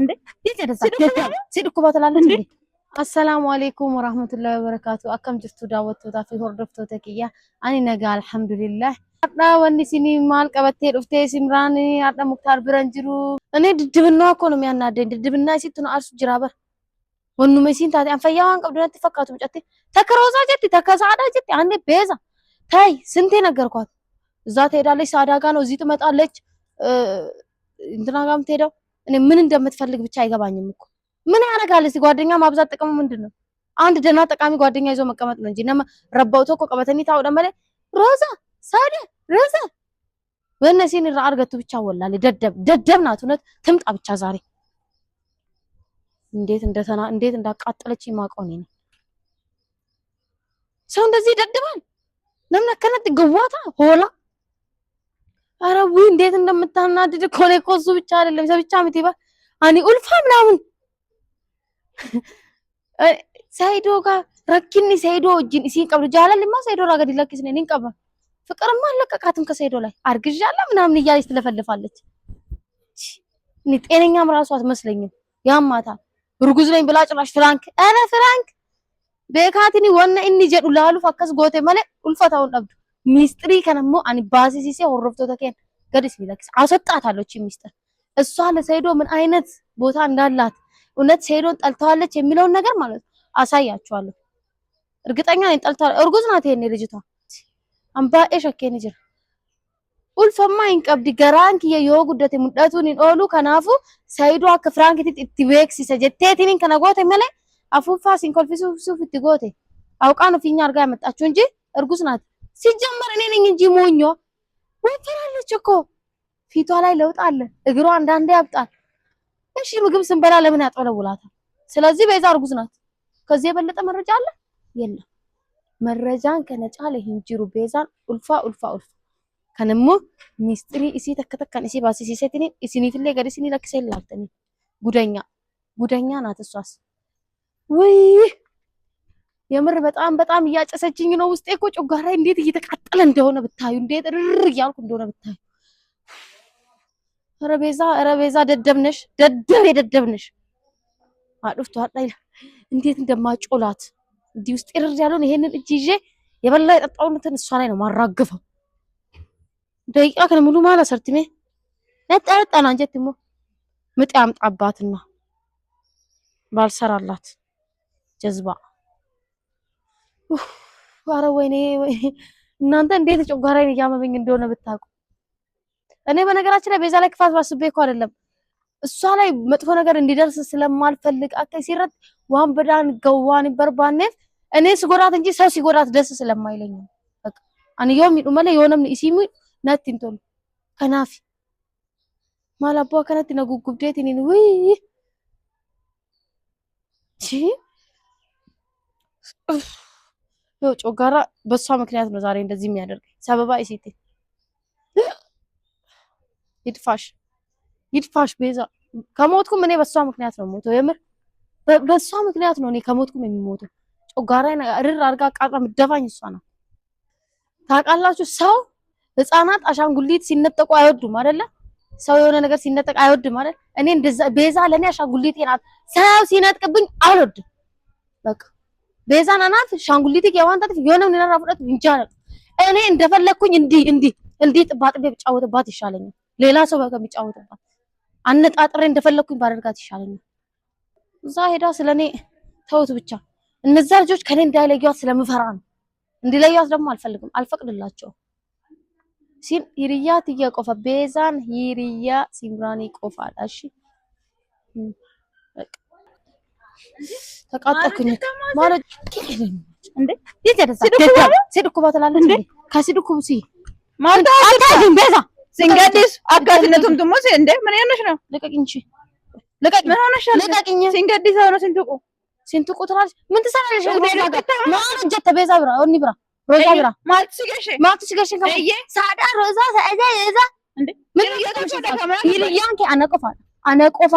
እንዴ ሲድኩ ባትላለች እንዴ السلام عليكم ورحمة الله وبركاته أكم جفتو دعوتو في هردفتو تكية أنا نجا الحمد لله أنا ونسيني مال كبتة رفتي سمراني أنا مختار برنجرو أنا دبنا كونو ميانا دبنا سيتنا أرس جرابر ونمسين تادي أم فياوان قبلنا تفكرتوا مجتي تكروزا جتي تكاسادا جتي عندي بيزا تاي سنتين أجركوات ذات هيدا ليش سادا كانوا زيتو متقلج انتنا قام تيرو أنا من عندما متفرق بتشاي قباني مكو من ያረጋል እስቲ ጓደኛ ማብዛት ጥቅሙ ምንድነው አንድ ደና ጠቃሚ ጓደኛ ይዞ መቀመጥ ነው እንጂ ነማ ረባውቶ ቆቀበተኒ ታው ደመለ ሮዛ ሳደ ሮዛ ወነሲን አርገቱ ብቻ ወላለ ደደብ ናት እውነት ትምጣ ብቻ ዛሬ እንዴት እንዳቃጠለች ማቆኔ ነው ሰው እንደዚህ ደደባል ለምን ከነት ግዋታ ሆላ አረቡ እንዴት እንደምታናድድ ኮኔ ኮሱ ብቻ አይደለም ሰብቻ ምትይባ አኒ ኡልፋ ምናምን ሳይዶ ጋር ረኪኒ ሳይዶ እጂን እሲ ቀብሩ ጃላልማ ሳይዶ ራ ገዲ ለክስኔ ነኝ ቀባ ፍቅርማ አለቀቃትም ከሳይዶ ላይ አርግዣለሁ ምናምን እያለች ትለፈልፋለች እኔ ጤነኛም ራሱ አትመስለኝም ያማታ ርጉዝ ነኝ ብላ ጭራሽ ፍራንክ አረ ፍራንክ በካቲኒ ወነ እኒ ጀዱ ላሉ ፈከስ ጎቴ ማለ ኡልፈታውን ጠብዱ ሚስጥሪ ከነሞ አኒ ባሲሲሲ ወረፍቶ ተከን ገዲስ ሊለክስ አሰጣታለሁ እቺ ሚስጥር እሷ ለሳይዶ ምን አይነት ቦታ እንዳላት እውነት ሳይዶን ጠልተዋለች የሚለውን ነገር ማለት አሳያችኋለሁ እርግጠኛ ነኝ ጠልተዋል እርጉዝ ናት ይሄኔ ልጅቷ አምባኤ ሸከኔ ጅራ ኡልፈማ ይንቀብዲ ገራንክ የዮጉደቴ ሙዳቱን ኢንኦሉ ከናፉ ሳይዶ አከፍራንክ ኢትቤክስ ሰጀቴቲን ከነጎቴ መለ አፉፋ ሲንኮልፊሱ ሱፍ ኢትጎቴ አውቃ ነው ፊኛ አርጋ ያመጣችሁ እንጂ እርጉዝ ናት ሲጀመር እኔ ነኝ እንጂ ሞኞ ወፈራለች እኮ ፊቷ ላይ ለውጥ አለ እግሯ አንዳንዴ ያብጣል እሺ ምግብ ስንበላ ለምን ያጠለውላታል ስለዚህ ቤዛ እርጉዝ ናት ከዚህ የበለጠ መረጃ አለ የለም መረጃን ከነጫለ ሂንጅሩ ቤዛን ኡልፋ ከነሞ ሚስጥሪ እሲ ተከተከን እሲ ባሲሲ ሰቲኒ እሲኒ ፍለ ገዲሲኒ ለክሰላልተኒ ጉደኛ ናት እሷስ ወይ የምር በጣም እያጨሰችኝ ነው ውስጤ እኮ ጮጋራ እንዴት እየተቃጠለ እንደሆነ ብታዩ እንዴት ርር እያልኩ እንደሆነ ብታዩ ረቤዛ ደደብነሽ የደደብነሽ አጥፍቷ አጣይ እንዴት እንደማጮላት እንዲህ ውስጥ ይርር ያለውን ይሄንን እጅ ይዤ የበላ የጠጣውንትን እሷ ላይ ነው ማራገፈው ደቂቃ ከነ ሙሉ ማላ ሰርትሜ ነጣጣና አንጀትሞ ምጥ ያምጣባትና ባልሰራላት ጀዝባ ዋረ ወይኔ እናንተ እንዴት ጮጋራዬን እያመመኝ እንደሆነ ብታውቁ እኔ በነገራችን ላይ ቤዛ ላይ ክፋት ባስቤ እኮ አይደለም እሷ ላይ መጥፎ ነገር እንዲደርስ ስለማልፈልግ አከይ ሲረት ዋንበዳን ገዋን በርባኔት እኔ ስጎራት እንጂ ሰው ሲጎራት ደስ ስለማይለኝ በቃ አንዮም ይዱመለ የሆነም ኢሲሙ ናቲንቶል ከናፊ ማላቦ ከናቲ ነጉጉብዴት እኔ ወይ ጮጋራ በሷ ምክንያት ነው ዛሬ እንደዚህ የሚያደርግ ሰበባ ኢሲቲ ይድፋሽ ቤዛ ከሞትኩም እኔ በሷ ምክንያት ነው ሞተው የምር በሷ ምክንያት ነው እኔ ከሞትኩም የሚሞተው ጮጋራዬን እርር አርጋ አቃጥራ ምደፋኝ እሷ ነው ታውቃላችሁ ሰው ህፃናት አሻንጉሊት ሲነጠቁ አይወዱም አይደለ ሰው የሆነ ነገር ሲነጠቅ አይወድም አይደል እኔ እንደዛ ቤዛ ለኔ አሻንጉሊት ናት ሰው ሲነጥቅብኝ አልወድም በቃ ቤዛ ናት አሻንጉሊት የዋንታት የሆነ ምን አራፍረት እንጃ እኔ እንደፈለኩኝ እንዲ ጥባጥቤ ብጫወትባት ይሻለኛል ሌላ ሰው ከሚጫወትባት አነጣጥሬ እንደፈለኩኝ ባደርጋት ይሻለኛል እዛ ሄዳ ስለኔ ተውት ብቻ እነዛ ልጆች ከኔ እንዳይለዩት ስለምፈራ ነው እንዲለዩት ደግሞ አልፈልግም አልፈቅድላቸው ሲን ሂሪያት እየቆፈ ቤዛን ሂሪያ ሲምራኒ ቆፋል እሺ ተቃጠኩኝ ማለት እንዴ ይተደሳ ሲድኩ ባትላለች እንዴ ከሲድኩ ሲ ማንታ አታጅን ቤዛ ሲንገዲስ አጋዝነቱም ደሞስ እንዴ ምን ያነሽ ነው ለቀቂኝ ምን ሆነሽ ለቀቂኝ ሲንገዲስ ሆነ ሲንቱቁ ትራስ ምን ትሰራለሽ ማን ጀተ ቤዛ ብራ ኦኒ ብራ ሮዛ ብራ ማልት ሲገሽ ከየ ሳዳ ሮዛ ሳዳ የዛ እንዴ ምን ይልያንከ አነቆፋ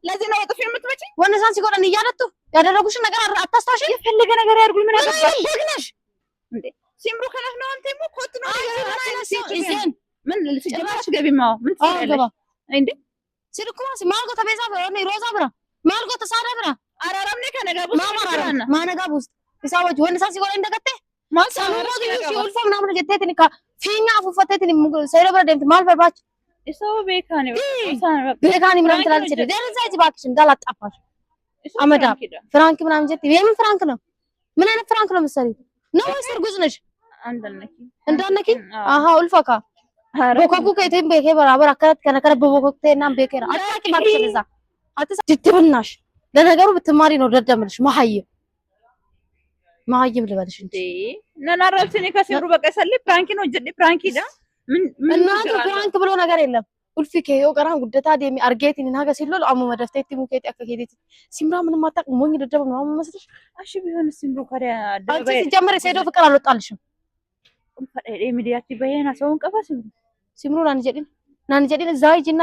ለዚህ ነው ወጥፍ የምትመጪ ወነሳን ሲቆረን ይያለቱ ያደረጉሽ ነገር አታስታውሽ የፈለገ ነገር ያርጉኝ ምን አገባሽ ደግነሽ እንዴ ሲምሩ ከነፍ ነው አንተ ሞ ኮት ነው ምን ልትጀምራሽ ገቢማው ምን ትሰራለሽ እንዴ ሲልኩማስ ማልጎ ተበዛ ነው ሮዛ ብራ ማልጎ ተሳዳ ብራ አራራምኔ ከነጋቡስ ማነጋቡስ ይሳወጅ ወንሳ ሲጎል እንደከተ ማሳኑ ወዲ ሹልፎ ምናምን ጀተትኒ ካ ፊኛ አፉፈተትኒ ሰይረብራ ደምት ማል በርባች ይሳው ቤካኒ ምናምን ትላለች ደረዛ ይባክሽ እንዳላጣፋሽ አመዳ ፍራንክ ምናምን ጀት የምን ፍራንክ ነው ምን አይነት ፍራንክ ነው የምትሰሪው ነው ወይስ እርጉዝ ነሽ እንዳነኪ አሃ ኡልፋካ ቦኮኩ ከይተም ቤኬ በራበር አከራት ከነከረ በቦኮክቴና ቤኬራ አጣቂ ማክሽ ለዛ አትስ ድትብናሽ ለነገሩ ብትማሪ ነው ደደምልሽ መሀይም ልበልሽ እንዴ ነናራልሽኔ ከሲሩ በቃ ሰለ ፕራንክ ነው ጀዲ ፕራንክ ይዳ ምን ፕራንክ ብሎ ነገር የለም ኡልፊ ከዮ ቀራን ጉደታ ደሚ አርጌቲን ናገ ሲሎ አሙ መደፍቴቲ ሙኬት አከሄዲት ሲምራ ምንም አጣቅ ሞኝ ደደብ ነው መስልሽ እሺ ቢሆን ሲምሩ ካሪያ አንቺ ሲጀመር ሰይዶ ፍቅር አልወጣልሽም ፈደደ ሚዲያቲ በየና ሰውን ቀፋስ ሲምሩ ናንጀዲን ዛይጂና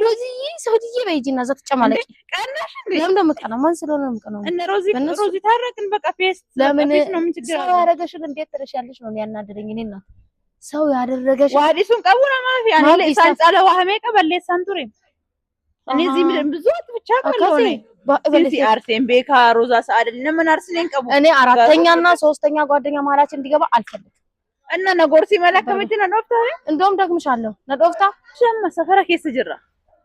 ሮዚ ሰውዲዬ በይጂና ዘት ጨማለቂ ቀናሽ እንዴ ለምን ደምቀና ማን ስለሆነ ነው ምቀናው እነ ሮዚ ታረቅን በቃ ፌስ ለምን ነው ምን ችግር ሰው ያደረገሽን እንዴት ትረሻለሽ ነው ያናደረኝ እኔና ሰው ያደረገሽ ዋዲሱን ቀቡና ማፊ ያኔ ሳንጻለ ዋህሜ ቀበሌ ሳንቱሪ እኔ እዚህ ምን ብዙት ብቻ ቀሎኔ በዚህ አርሴን ቤካ ሮዛ ሰዓድ ለምን አርሰኔን ቀቡ እኔ አራተኛና ሶስተኛ ጓደኛ ማላችን እንዲገባ አልፈልግም እና ነገርሲ መላከመችን ነዶፍታ እንደውም ደግምሻለሁ ነዶፍታ ሸማ ሰፈራ ከስ ጅራ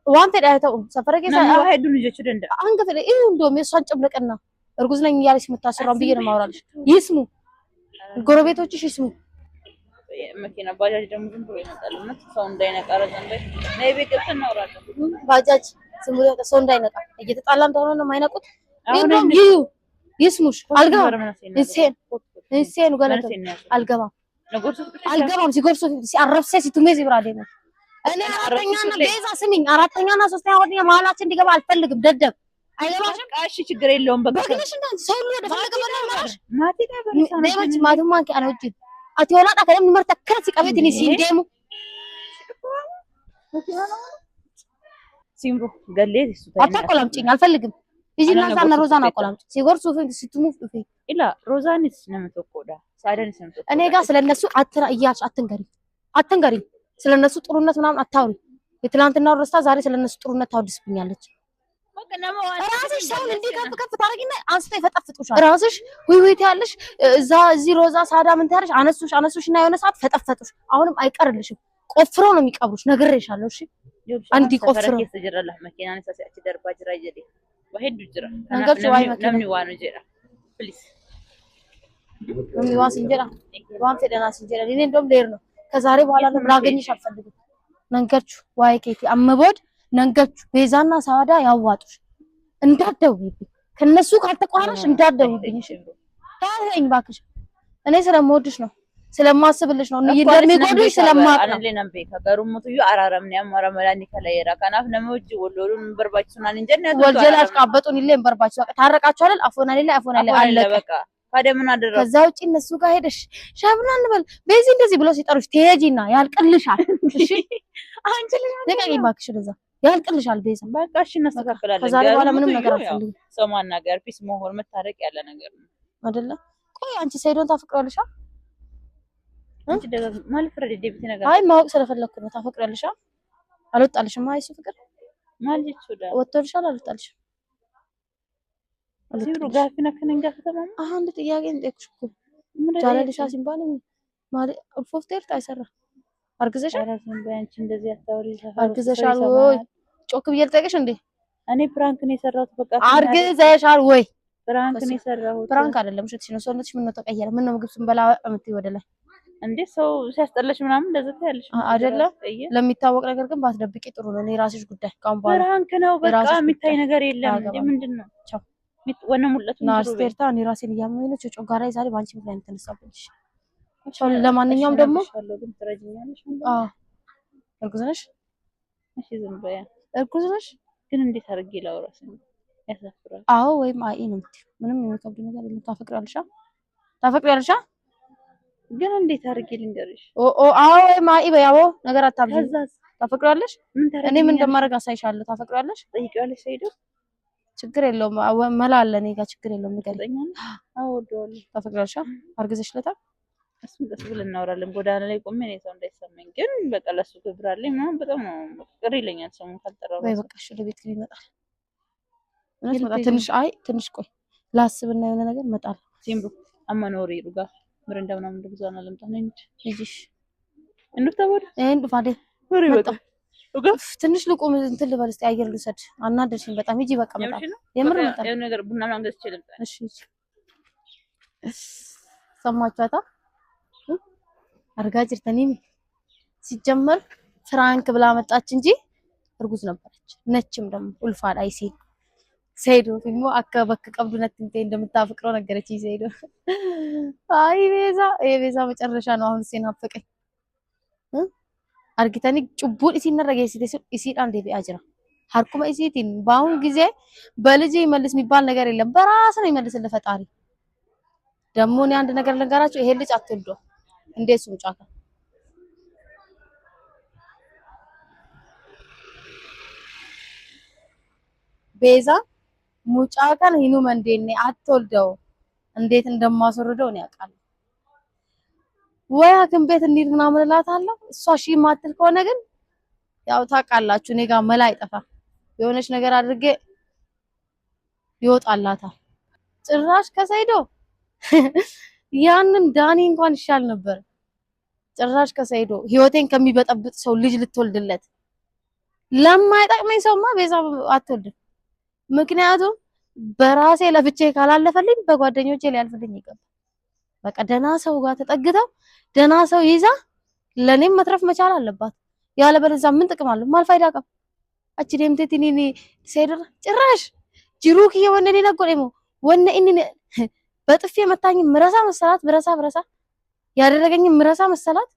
ዋንተ ዳይታው ሰፈራ ከስ አይዱ ልጆች ደንደ አንገት ላይ እንደውም የሷን ጭምልቅና እርጉዝ ነኝ እያለች የምታሰራው ብዬ ነው ማውራልሽ ይስሙ ጎረቤቶችሽ ይስሙ መኪና ባጃጅ ደግሞ ዝም ብሎ ይመጣል እና ሰው እንዳይነቃረ ዘንበ ነይ ቤት ገብተን እናወራለን ባጃጅ ዝም ብሎ ሰው እንዳይነቃ እየተጣላ እንደሆነ ነው የማይነቁት እንደውም ይስሙሽ እሴን ገለተ አልገባም ሲጎርሱ ሲአረፍሴ ሲቱሜ ሲብራዴ ነው እኔ አራተኛና ቤዛ ስሚኝ አራተኛና ሶስተኛ ጓደኛ መሀላችን እንዲገባ አልፈልግም ደደብ አይገባሽም እሺ ችግር የለውም በቃ በግልሽ እንዳንቺ ሰው ሁሉ ወደ ፈለገ በማራሽ ማቲ ጋር በረሳና ደምች ማቱማ ከአንወጂ አትወላጣ ከለም ምርተ ከረሲ ቀበትኒ ሲንዴሙ ሲምሩ ገሌት እሱ አታቆላምጪኝ አልፈልግም ይጂና ዛና ሮዛና አቆላምጪ ሲጎርሱ ሲቱሙ ኢላ ሮዛንስ ነምተቆዳ ሳደንስ ነምተቆዳ እኔ ጋር ስለነሱ አትንገሪ ስለነሱ ጥሩነት ምናምን አታውሪ የትላንትናው ረስታ ዛሬ ስለነሱ ጥሩነት ታውድስብኛለች ራስሽ ሰውን እንዲከፍ ከፍ ታረጊና አንስተ ይፈጠፍጡሻል ራስሽ ወይ ያለሽ እዚህ ሮዛ ሳዳ ምን ታረሽ አነሱሽና የሆነ ሰዓት ፈጠፈጡሽ አሁንም አይቀርልሽም ቆፍሮ ነው የሚቀብሩሽ ነግሬሻለሁ እሺ አንዲ ቆፍሮ ከሰጀራላህ መኪናን ሳሲያች ደርባ ጅራ ይጀዲ ወሄዱ ጅራ አንገጭ ዋይ መኪና ለምን ዋኑ ጅራ ፕሊዝ ለምን ዋስ እንጀራ ዋን ፈደና እንጀራ እኔ እንደውም ሌር ነው ከዛሬ በኋላ ነው ላገኝሽ አልፈልግም ነንገቹ ዋይ ኬቲ አመቦድ ነንገቹ ቤዛና ሳዳ ያዋጡሽ እንዳትደውይብኝ ከነሱ ካልተቋረሽ እንዳትደውይብኝ እሺ ታየኝ ባክሽ እኔ ስለምወድሽ ነው ስለማስብልሽ ነው እንደሚጎዱሽ ስለማቅ ነው ለነም ቤካ ገሩሙቱ አራራምኒ አማራ መላኒ ከለየራ ካናፍ ነመውጂ ወሎሉን በርባችሁናን እንጀነ ወልጀላሽ ካበጡን ይሌን በርባችሁ በቃ ታረቃችሁ አይደል አፎና ሌላ አለ በቃ ታዲያ ምን አደረኩ ከዛ ውጪ እነሱ ጋር ሄደሽ ሻብና እንበል በዚህ እንደዚህ ብሎ ሲጠሩሽ ትሄጂና ያልቅልሻል እሺ አንቺ ለቀቂ ባክሽ ለዛ ያልቅልሻል ቤዛ በቃ እሺ እናስተካክላለን ከዛ በኋላ ምንም ነገር አልፈልግም ሰው ማናገር ፒስ መሆን መታረቅ ያለ ነገር ነው አይደለ ቆይ አንቺ ሰይዶን ታፈቅራለሽ አንቺ ደግሞ ማለት ፍረድ ዴቢት ነገር አይ ማወቅ ስለፈለኩ ነው ታፈቅራለሽ አልወጣልሽም አይሱ ፍቅር ማለት ሱዳ ወጥቶልሻል አልወጣልሽም ሲሩ ጋፊና ከነንጋ ከተማማ አንድ ጥያቄ እንጠይቅሽ እኮ ጃለልሻ ሲባል ማለት ፎፍቴር ታይሰራ አርግዘሻል አንቺ እንደዚህ አታውሪ አርግዘሻል ወይ ጮክ ብዬ ልጠይቅሽ እንዴ እኔ ፕራንክ ነው የሰራሁት በቃ አርግዘሻል ወይ ፕራንክ ነው የሰራሁት ፕራንክ አይደለም እሺ ነው ሰውነትሽ ምን ነው ተቀየረ ምን ነው ምግብ ስንበላ እምትይ ወደ ላይ እንዴ ሰው ሲያስጠላሽ ምናምን እንደዚህ ታያለሽ አይደለ ለሚታወቅ ነገር ግን ባትደብቂ ጥሩ ነው እኔ ራስሽ ጉዳይ ካም ባለ ፕራንክ ነው በቃ የሚታይ ነገር የለም እንዴ ምንድነው ቻው ወነሙለቱ ናስቴርታ እኔ ራሴን እያመመኝ ነው ጮጋራ ይዛሬ ባንቺ ምክንያት ተነሳብልሽ ለማንኛውም ደግሞ እርጉዝ ነሽ እሺ ዝም በያ እርጉዝ ነሽ ግን እንዴት አድርጌ ላውራስ ያሳፍራል አዎ ወይም አይ ነው ምንም የሚከብድ ነገር የለም ታፈቅሪያለሽ ግን እንዴት አድርጌ ልንገርሽ አዎ ወይም አይ በያው ነገር አታብጂ ታፈቅሪያለሽ እኔ ምን እንደማደርግ አሳይሻለሁ ታፈቅሪያለሽ ጠይቂያለሽ ሰይዶ ችግር የለውም መላ አለ እኔ ጋር ችግር የለውም ንገሪኝ አወደዋለሁ ታፈቅሪያለሽ አርግዘሽ ለታ እሱን ቀስ ብለን እናወራለን። ጎዳና ላይ ቆሜ እኔ ሰው እንዳይሰማኝ ግን በቃ ለሱ ክብር አለኝ ምናምን በጣም ነው ቅር ይለኛል። ሰውን ካልጠራው ወይ በቃ እሺ ወደ ቤት ግቢ ይመጣል እነሱ መጣ ትንሽ ቆይ ላስብና የሆነ ነገር እመጣለሁ። ሲምሩ አማኖሪ ሩጋ ምርንዳ ምናምን እንደብዛና ለምጣ ነኝ ልጅሽ እንድታወሪ ዱፋዴ ወሬ በቃ ትንሽ ልቁም እንትን ልበል እስኪ አየር ልውሰድ። አናደርሽኝ በጣም ሂጂ በቃ እመጣለሁ። የምር እመጣለሁ። የሆነ ነገር ቡና ምናምን ገዝቼ ልምጣ። እሺ ሰማችኋታ አርጋ ጅርተኒ ሲጀመር ፍራንክ ብላ መጣች እንጂ እርጉዝ ነበረች። ነችም ደግሞ ኡልፋድ አይሲ ሰይዶ ደግሞ አከበክ ቀብዱነት እንተ እንደምታፈቅረው ነገረችኝ። ሰይዶ አይ ቤዛ መጨረሻ ነው አሁን ሲናፈቀኝ አርጊታኒ ጭቡን እሲነረገ እሲዳን ደቢያ ጅራ ሀርኩማ እሲቲን በአሁን ጊዜ በልጅ ይመልስ የሚባል ነገር የለም። በራስ ነው ይመልስልህ ፈጣሪ። ደግሞ እኔ አንድ ነገር ልንገራችሁ፣ ይሄ ልጅ አትወልዶ እንዴት ሱጫካ ቤዛ ሙጫካን ሂኑ መንዴኔ አትወልደው እንዴት እንደማስወርደው ነው ያውቃል። ወይ ሐኪም ቤት እንሂድ ምናምን እላታለሁ። እሷ እሺ የማትል ከሆነ ግን ያው ታውቃላችሁ እኔ ጋር መላ አይጠፋ የሆነች ነገር አድርጌ ይወጣላታል። ጭራሽ ከሰይዶ ያንን ዳኒ እንኳን ይሻል ነበር። ጭራሽ ከሰይዶ ህይወቴን ከሚበጠብጥ ሰው ልጅ ልትወልድለት ለማይጠቅመኝ ሰውማ ቤዛ አትወልድም። ምክንያቱም በራሴ ለፍቼ ካላለፈልኝ በጓደኞቼ ሊያልፍልኝ ይገባል። በቃ ደህና ሰው ጋር ተጠግተው ደህና ሰው ይዛ ለኔም መትረፍ መቻል አለባት። ያለበለዚያ ምን ጥቅም አለው? ማልፋይዳ ቀም አቺ ደምቴቲኒ ሰይዶ ጭራሽ ጅሩክ የወነኔ ነጎዴሞ ወነ እኒ በጥፌ መታኝ ምረሳ መሰላት ብረሳ ያደረገኝ ምረሳ መሰላት።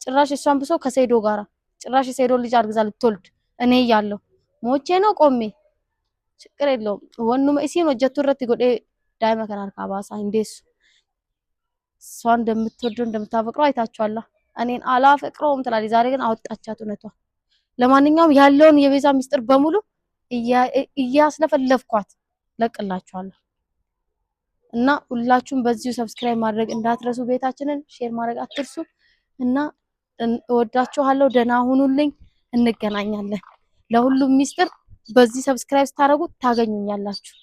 ጭራሽ እሷን ብሶ ከሰይዶ ጋራ ጭራሽ የሰይዶ ልጅ አርግዛ ልትወልድ እኔ ያለው ሞቼ ነው ቆሜ ችግር የለውም። ወኑ መሲን ወጀቱ ረት ጎዴ ዳይማ ከናር ካባሳ እንዴስ እሷን እንደምትወደው እንደምታፈቅረው አይታችኋላ። እኔን አላፈቅረውም ትላለች። ዛሬ ግን አወጣቻት እውነቷ። ለማንኛውም ያለውን የቤዛ ሚስጥር በሙሉ እያስለፈለፍኳት ለቅላችኋለሁ እና ሁላችሁም በዚሁ ሰብስክራይብ ማድረግ እንዳትረሱ፣ ቤታችንን ሼር ማድረግ አትርሱ እና እወዳችኋለሁ። ደህና ሁኑልኝ። እንገናኛለን። ለሁሉም ሚስጥር በዚህ ሰብስክራይብ ስታደርጉ ታገኙኛላችሁ።